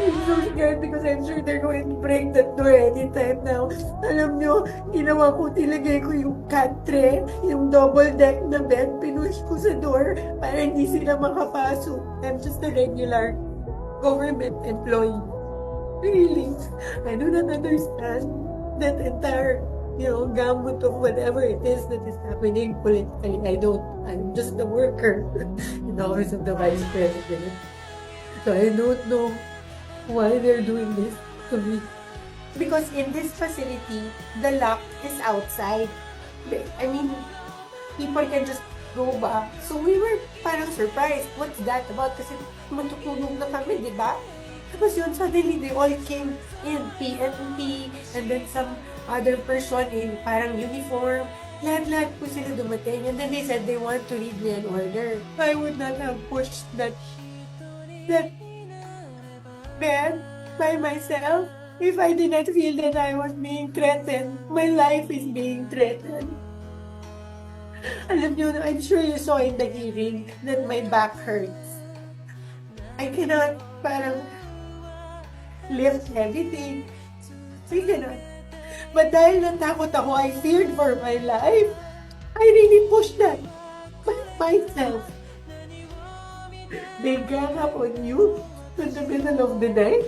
I'm so scared because I'm sure they're going to break that door anytime now. Alam nyo, ginawa ko, tilagay ko yung country, yung double deck na bed, pinush ko sa door para hindi sila makapasok. I'm just a regular government employee. Really, I do not understand that entire, gamut of whatever it is that is happening politically. I don't. I'm just a worker in the office of the Vice President. So I don't know why they're doing this to me. Because in this facility, the lock is outside. I mean, people can just go back. So we were parang surprised. What's that about? Kasi matutulog na kami, di ba? Tapos yun, suddenly they all came in, PNP, and then some other person in parang uniform. Lahat-lahat po sila dumating. And then they said they want to read me an order. I would not have pushed that bed by myself if I did not feel that I was being threatened. My life is being threatened. Alam niyo, I'm sure you saw in the hearing that my back hurts. I cannot parang lift everything. I cannot. But dahil natakot ako, I feared for my life. I really pushed that by myself. They gang up on you in the middle of the night.